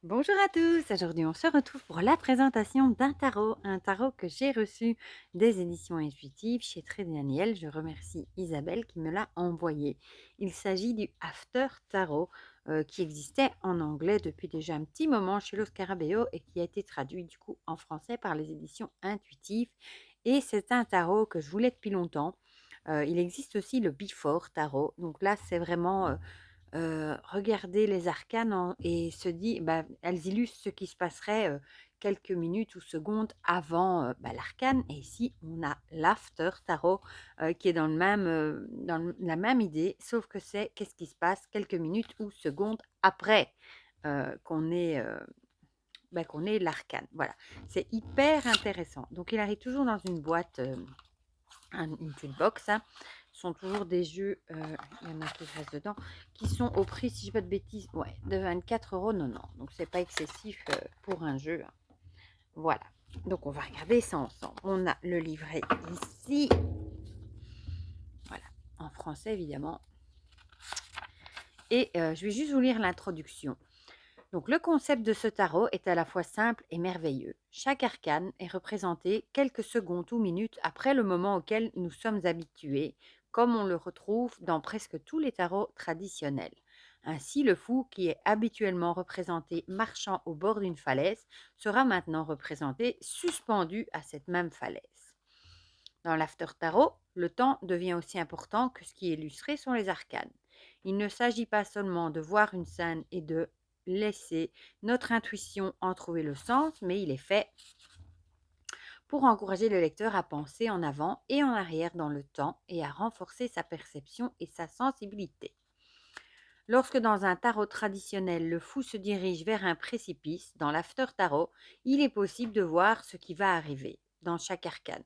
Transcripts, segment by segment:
Bonjour à tous, aujourd'hui on se retrouve pour la présentation un tarot que j'ai reçu des éditions intuitives chez Très Daniel. Je remercie Isabelle qui me l'a envoyé. Il s'agit du After Tarot qui existait en anglais depuis déjà un petit moment chez Los Scarabeo et qui a été traduit du coup en français par les éditions intuitives. Et c'est un tarot que je voulais depuis longtemps. Il existe aussi le Before Tarot, donc là c'est vraiment regarder les arcanes et se dit, bah, elles illustrent ce qui se passerait quelques minutes ou secondes avant l'arcane. Et ici, on a l'after tarot qui est dans, la même idée, sauf que c'est qu'est-ce qui se passe quelques minutes ou secondes après qu'on ait l'arcane. Voilà, c'est hyper intéressant. Donc, il arrive toujours dans une boîte, une petite box, hein. Ce sont toujours des jeux, il y en a qui restent dedans, qui sont au prix, si je ne dis pas de bêtises, ouais, de 24,90 €. Donc, c'est pas excessif pour un jeu, hein. Voilà. Donc, on va regarder ça ensemble. On a le livret ici. Voilà. En français, évidemment. Et je vais juste vous lire l'introduction. Donc, le concept de ce tarot est à la fois simple et merveilleux. Chaque arcane est représenté quelques secondes ou minutes après le moment auquel nous sommes habitués, comme on le retrouve dans presque tous les tarots traditionnels. Ainsi, le fou, qui est habituellement représenté marchant au bord d'une falaise, sera maintenant représenté suspendu à cette même falaise. Dans l'after tarot, le temps devient aussi important que ce qui est illustré sont les arcanes. Il ne s'agit pas seulement de voir une scène et de laisser notre intuition en trouver le sens, mais il est fait pour encourager le lecteur à penser en avant et en arrière dans le temps et à renforcer sa perception et sa sensibilité. Lorsque dans un tarot traditionnel, le fou se dirige vers un précipice, dans l'after tarot, il est possible de voir ce qui va arriver dans chaque arcane.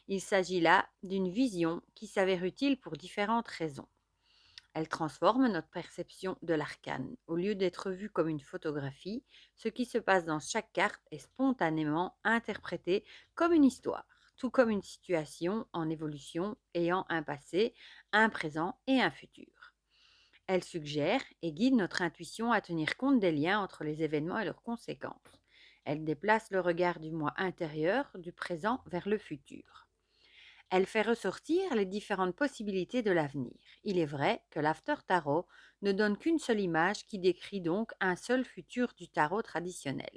Il s'agit là d'une vision qui s'avère utile pour différentes raisons. Elle transforme notre perception de l'arcane. Au lieu d'être vue comme une photographie, ce qui se passe dans chaque carte est spontanément interprété comme une histoire, tout comme une situation en évolution ayant un passé, un présent et un futur. Elle suggère et guide notre intuition à tenir compte des liens entre les événements et leurs conséquences. Elle déplace le regard du moi intérieur, du présent vers le futur. Elle fait ressortir les différentes possibilités de l'avenir. Il est vrai que l'After Tarot ne donne qu'une seule image qui décrit donc un seul futur du tarot traditionnel.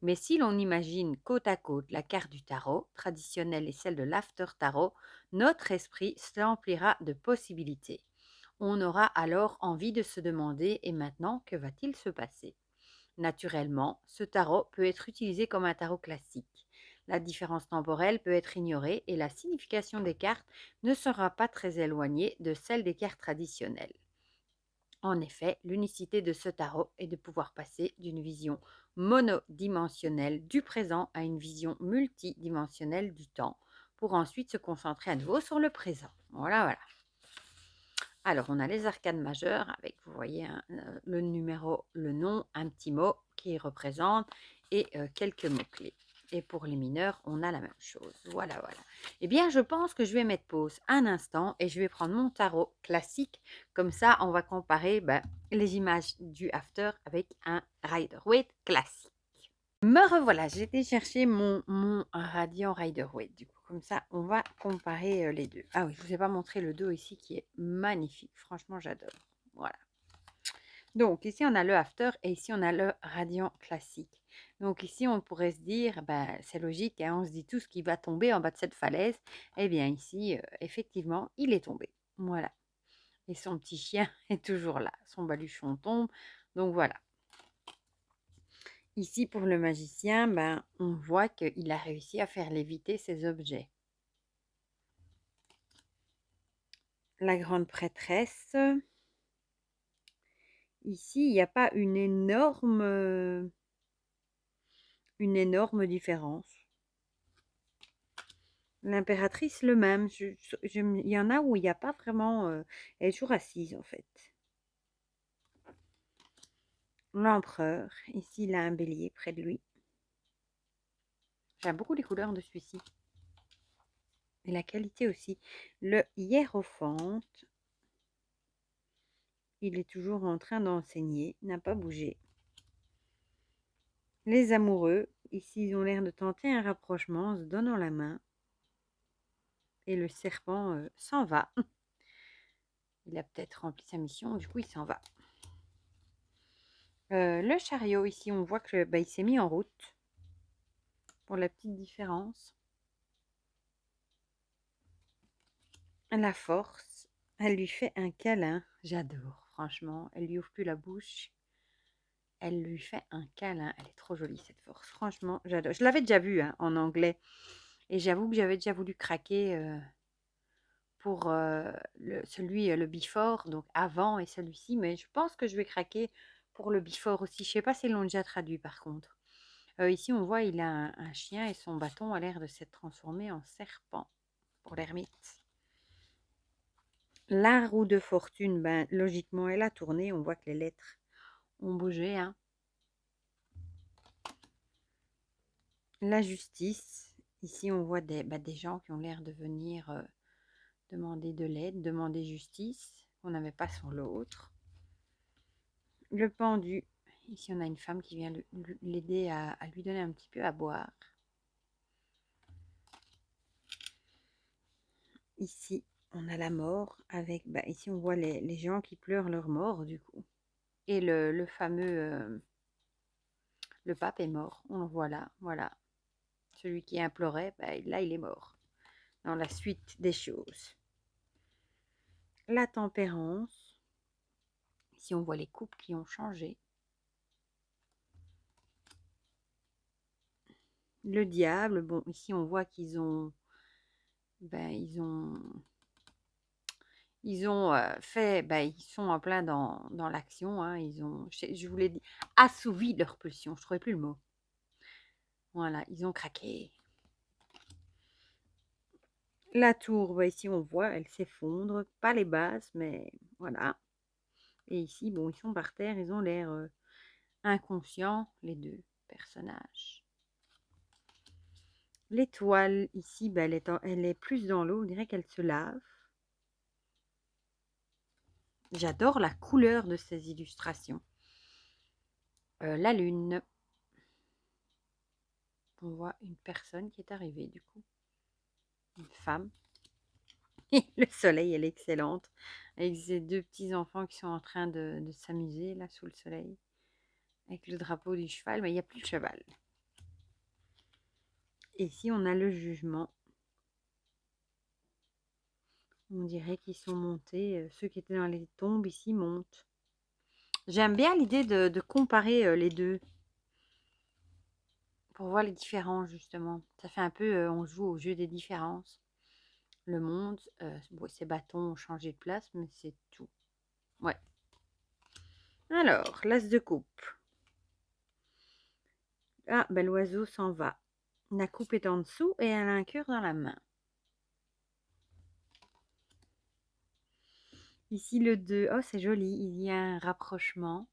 Mais si l'on imagine côte à côte la carte du tarot traditionnel et celle de l'After Tarot, notre esprit s'emplira de possibilités. On aura alors envie de se demander et maintenant, que va-t-il se passer? Naturellement, ce tarot peut être utilisé comme un tarot classique. La différence temporelle peut être ignorée et la signification des cartes ne sera pas très éloignée de celle des cartes traditionnelles. En effet, l'unicité de ce tarot est de pouvoir passer d'une vision monodimensionnelle du présent à une vision multidimensionnelle du temps, pour ensuite se concentrer à nouveau sur le présent. Voilà, voilà. Alors, on a les arcanes majeures avec, vous voyez, hein, le numéro, le nom, un petit mot qui représente et quelques mots-clés. Et pour les mineurs, on a la même chose. Voilà, voilà. Eh bien, je pense que je vais mettre pause un instant et je vais prendre mon tarot classique. Comme ça, on va comparer les images du after avec un Rider-Waite classique. Me revoilà, j'ai été chercher mon Radiant Rider-Waite. Du coup, comme ça, on va comparer les deux. Ah oui, je ne vous ai pas montré le dos ici qui est magnifique. Franchement, j'adore. Voilà. Donc, ici, on a le After et ici, on a le Radiant classique. Donc, ici, on pourrait se dire, c'est logique, hein, on se dit tout ce qui va tomber en bas de cette falaise. Eh bien, ici, effectivement, il est tombé. Voilà. Et son petit chien est toujours là. Son baluchon tombe. Donc, voilà. Ici, pour le magicien, on voit qu'il a réussi à faire léviter ses objets. La grande prêtresse. Ici, il n'y a pas une énorme différence. L'impératrice, le même. Il y en a où il n'y a pas vraiment... elle est toujours assise, en fait. L'empereur. Ici, il a un bélier près de lui. J'aime beaucoup les couleurs de celui-ci. Et la qualité aussi. Le hiérophante. Il est toujours en train d'enseigner, n'a pas bougé. Les amoureux, ici, ils ont l'air de tenter un rapprochement en se donnant la main. Et le serpent s'en va. Il a peut-être rempli sa mission, du coup, il s'en va. Le chariot, ici, on voit que il s'est mis en route. Pour la petite différence. La force, elle lui fait un câlin. J'adore, franchement. Elle lui ouvre plus la bouche. Elle lui fait un câlin. Elle est trop jolie, cette force. Franchement, j'adore. Je l'avais déjà vue en anglais. Et j'avoue que j'avais déjà voulu craquer pour le before, donc avant et celui-ci. Mais je pense que je vais craquer pour le before aussi. Je sais pas s'ils l'ont déjà traduit, par contre. Ici, on voit il a un chien et son bâton a l'air de s'être transformé en serpent pour l'ermite. La roue de fortune, ben, logiquement, elle a tourné. On voit que les lettres ont bougé. Hein. La justice. Ici, on voit des gens qui ont l'air de venir demander de l'aide, demander justice, qu'on n'avait pas sur l'autre. Le pendu. Ici, on a une femme qui vient l'aider à lui donner un petit peu à boire. Ici, on a la mort avec... ici, on voit les gens qui pleurent leur mort, du coup. Et le fameux... le pape est mort. On le voit là. Voilà. Celui qui implorait, là, il est mort. Dans la suite des choses. La tempérance. Ici, on voit les couples qui ont changé. Le diable. Bon, ici, on voit qu'ils ont... ils ont fait... ils sont en plein dans l'action. Hein, ils ont, je vous l'ai dit, assouvi leur pulsion. Je ne trouvais plus le mot. Voilà, ils ont craqué. La tour, ici, on voit, elle s'effondre. Pas les bases, mais voilà. Et ici, bon, ils sont par terre. Ils ont l'air inconscients, les deux personnages. L'étoile, ici, elle est plus dans l'eau. On dirait qu'elle se lave. J'adore la couleur de ces illustrations. La lune. On voit une personne qui est arrivée, du coup. Une femme. Et le soleil, elle est excellente. Avec ces deux petits-enfants qui sont en train de s'amuser, là, sous le soleil. Avec le drapeau du cheval, mais il n'y a plus le cheval. Et ici, on a le jugement. On dirait qu'ils sont montés. Ceux qui étaient dans les tombes, ici, montent. J'aime bien l'idée de comparer les deux. Pour voir les différences, justement. Ça fait un peu, on joue au jeu des différences. Le monde, ces bâtons ont changé de place, mais c'est tout. Ouais. Alors, l'as de coupe. Ah, l'oiseau s'en va. La coupe est en dessous et elle a un cœur dans la main. Ici, le 2. Oh, c'est joli. Il y a un rapprochement.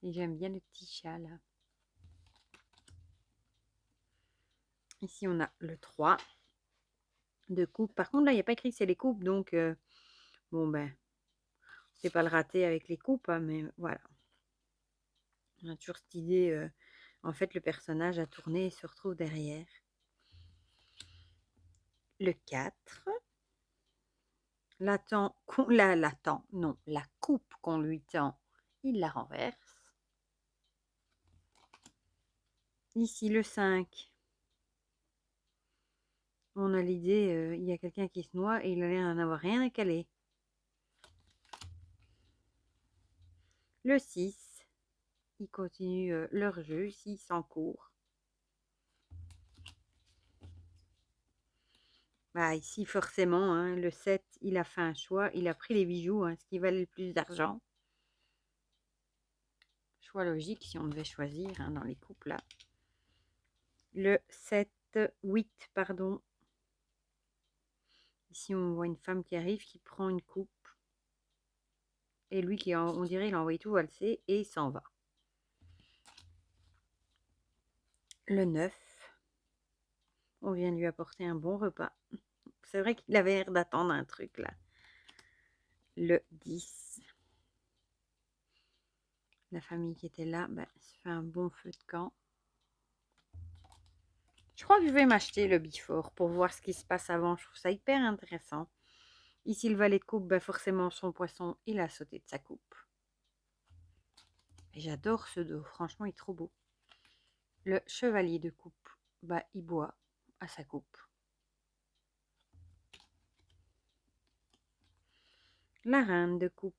Et j'aime bien le petit chat, là. Ici, on a le 3 de coupe. Par contre, là, il n'y a pas écrit que c'est les coupes. Donc, c'est pas le raté avec les coupes. Hein, mais voilà. On a toujours cette idée. En fait, le personnage a tourné et se retrouve derrière. Le 4. La coupe qu'on lui tend, il la renverse. Ici, le 5. On a l'idée, il y a quelqu'un qui se noie et il a l'air d'en avoir rien à caler. Le 6. Ils continuent leur jeu, ici, ils s'encourent. Ici, forcément, hein, le 7, il a fait un choix. Il a pris les bijoux, hein, ce qui valait le plus d'argent. Choix logique si on devait choisir hein, dans les couples là. Le 8, pardon. Ici, on voit une femme qui arrive, qui prend une coupe. Et lui, on dirait, il a envoyé tout valser et il s'en va. Le 9. On vient lui apporter un bon repas. C'est vrai qu'il avait l'air d'attendre un truc là. Le 10. La famille qui était là, se fait un bon feu de camp. Je crois que je vais m'acheter le Bifort pour voir ce qui se passe avant. Je trouve ça hyper intéressant. Ici, le valet de coupe, forcément, son poisson, il a sauté de sa coupe. Et j'adore ce dos. Franchement, il est trop beau. Le chevalier de coupe, il boit à sa coupe. La reine de coupe.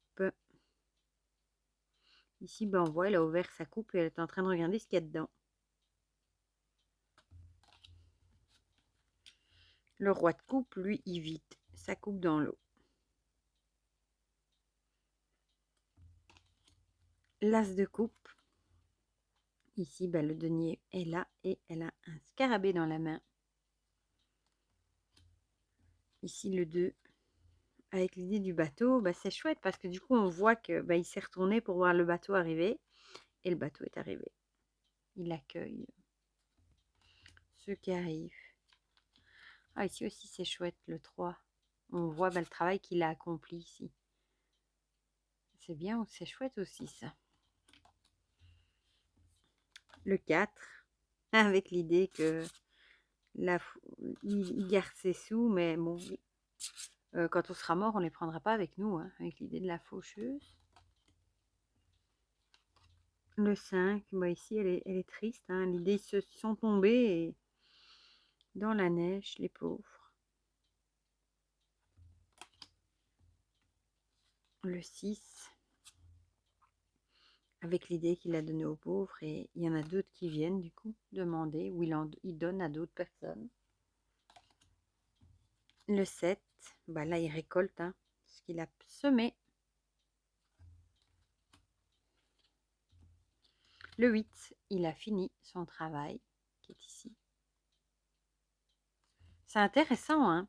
Ici, on voit, elle a ouvert sa coupe et elle est en train de regarder ce qu'il y a dedans. Le roi de coupe, lui, il vide sa coupe dans l'eau. L'as de coupe. Ici, le denier est là et elle a un scarabée dans la main. Ici, le 2. Avec l'idée du bateau, c'est chouette parce que du coup, on voit que il s'est retourné pour voir le bateau arriver. Et le bateau est arrivé. Il accueille ceux qui arrivent. Ah, ici aussi, c'est chouette, le 3. On voit le travail qu'il a accompli ici. C'est bien, c'est chouette aussi, ça. Le 4, avec l'idée que il garde ses sous, mais bon, quand on sera mort, on ne les prendra pas avec nous, hein, avec l'idée de la faucheuse. Le 5, ici, elle est triste. Hein, l'idée, ils se sont tombés dans la neige, les pauvres. Le 6, avec l'idée qu'il a donnée aux pauvres, et il y en a d'autres qui viennent, du coup, demander, ou il donne à d'autres personnes. Le 7, là, il récolte ce qu'il a semé. Le 8, il a fini son travail, qui est ici. C'est intéressant, hein.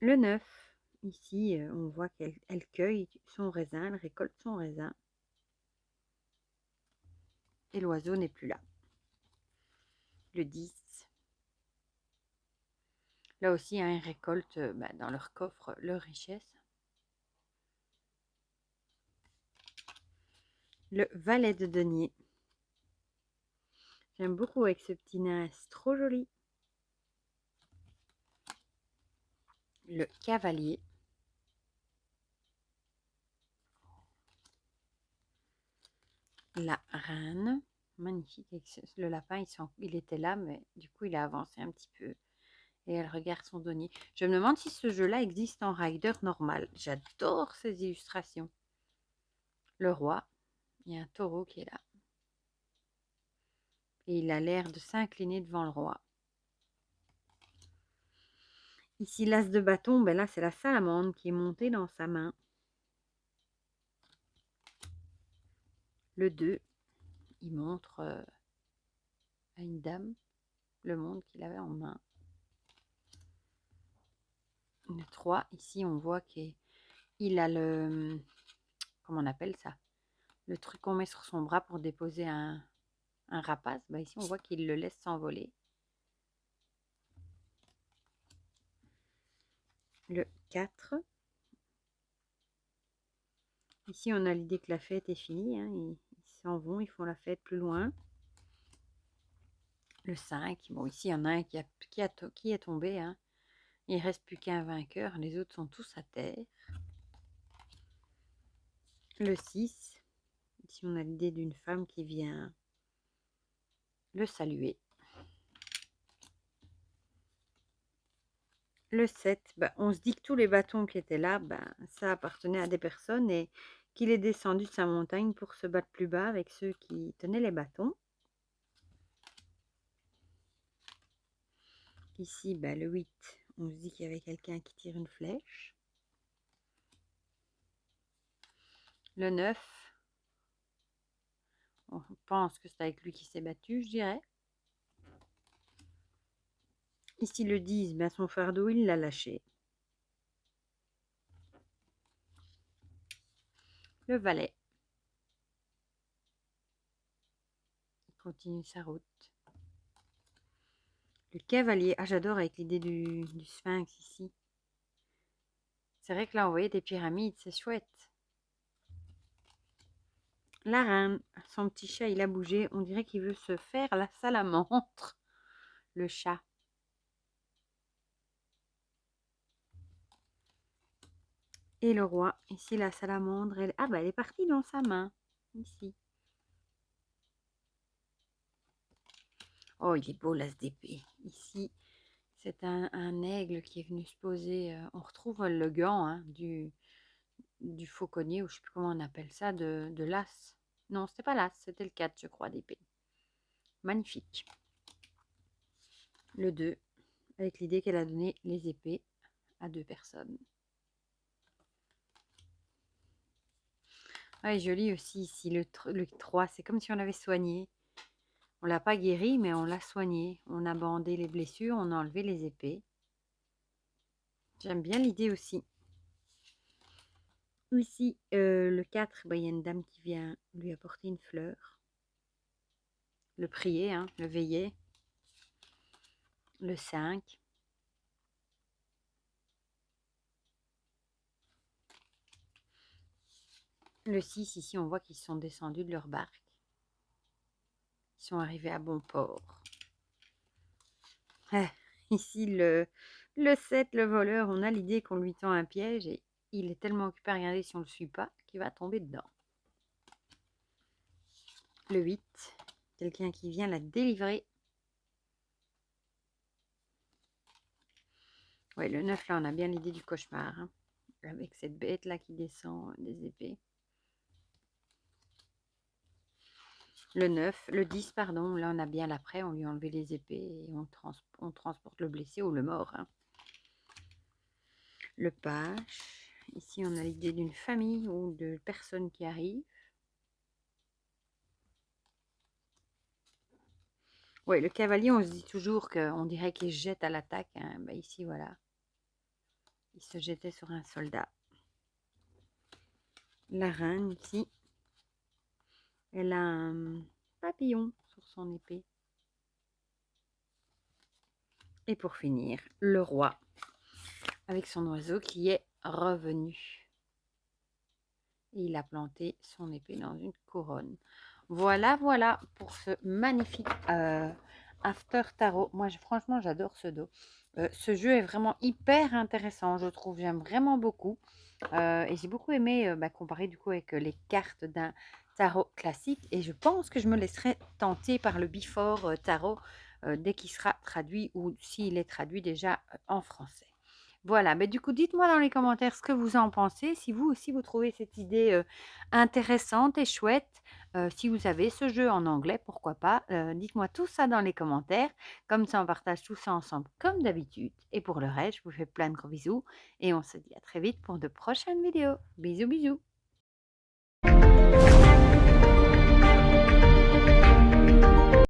Le 9, ici, on voit qu'elle cueille son raisin, elle récolte son raisin. Et l'oiseau n'est plus là. Le 10, là aussi, ils récoltent dans leur coffre leur richesse. Le valet de denier. J'aime beaucoup avec ce petit nain, c'est trop joli. Le cavalier. La reine. Magnifique. Le lapin, il était là, mais du coup, il a avancé un petit peu. Et elle regarde son denier. Je me demande si ce jeu-là existe en rider normal. J'adore ces illustrations. Le roi. Il y a un taureau qui est là. Et il a l'air de s'incliner devant le roi. Ici, l'as de bâton, là, c'est la salamandre qui est montée dans sa main. Le 2, il montre à une dame le monde qu'il avait en main. Le 3, ici, on voit qu'il a le... Comment on appelle ça? Le truc qu'on met sur son bras pour déposer un rapace. Ici, on voit qu'il le laisse s'envoler. Le 4. Ici, on a l'idée que la fête est finie. Hein. Ils s'en vont, ils font la fête plus loin. Le 5. Ici, il y en a un qui est tombé. Hein. Il ne reste plus qu'un vainqueur. Les autres sont tous à terre. Le 6. Ici, on a l'idée d'une femme qui vient le saluer. Le 7, on se dit que tous les bâtons qui étaient là, ça appartenait à des personnes et qu'il est descendu de sa montagne pour se battre plus bas avec ceux qui tenaient les bâtons. Ici, le 8, on se dit qu'il y avait quelqu'un qui tire une flèche. Le 9, on pense que c'est avec lui qui s'est battu, je dirais. Ici, le 10, son fardeau, il l'a lâché. Le valet. Il continue sa route. Le cavalier. Ah, j'adore avec l'idée du sphinx ici. C'est vrai que là, on voyait des pyramides, c'est chouette. La reine, son petit chat, il a bougé. On dirait qu'il veut se faire la salamandre, le chat. Et le roi, ici la salamandre, elle... Ah bah elle est partie dans sa main, ici. Oh, il est beau l'as d'épée. Ici, c'est un aigle qui est venu se poser. On retrouve le gant hein, du fauconnier, ou je sais plus comment on appelle ça, de l'as. Non, c'était pas l'as, c'était le 4, je crois, d'épée. Magnifique. Le 2, avec l'idée qu'elle a donné les épées à 2 personnes. Ouais, joli aussi ici, le 3, c'est comme si on l'avait soigné. On l'a pas guéri, mais on l'a soigné. On a bandé les blessures, on a enlevé les épées. J'aime bien l'idée aussi. Ici, le 4, bah, il y a une dame qui vient lui apporter une fleur. Le prier, hein, le veiller. Le 5. Le 6, ici, on voit qu'ils sont descendus de leur barque. Ils sont arrivés à bon port. Ah, ici, le 7, le voleur, on a l'idée qu'on lui tend un piège et il est tellement occupé à regarder si on ne le suit pas qu'il va tomber dedans. Le 8, quelqu'un qui vient la délivrer. Ouais, le 9, là, on a bien l'idée du cauchemar. Hein, avec cette bête-là qui descend des épées. Le 9, le 10, pardon, là, on a bien l'après. On lui a enlevé les épées et on transporte le blessé ou le mort. Hein. Le page. Ici, on a l'idée d'une famille ou de personnes qui arrivent. Oui, le cavalier, on se dit toujours qu'on dirait qu'il se jette à l'attaque. Hein. Ben ici, voilà. Il se jetait sur un soldat. La reine, ici, elle a un papillon sur son épée. Et pour finir, le roi, avec son oiseau qui est revenu. Et il a planté son épée dans une couronne. Voilà, voilà pour ce magnifique After Tarot. Moi, franchement, j'adore ce dos. Ce jeu est vraiment hyper intéressant, je trouve. J'aime vraiment beaucoup. Et j'ai beaucoup aimé comparer du coup avec les cartes d'un tarot classique. Et je pense que je me laisserai tenter par le Before Tarot dès qu'il sera traduit ou s'il est traduit déjà en français. Voilà, mais du coup, dites-moi dans les commentaires ce que vous en pensez, si vous aussi vous trouvez cette idée intéressante et chouette. Si vous avez ce jeu en anglais, pourquoi pas. Dites-moi tout ça dans les commentaires, comme ça on partage tout ça ensemble comme d'habitude. Et pour le reste, je vous fais plein de gros bisous et on se dit à très vite pour de prochaines vidéos. Bisous, bisous.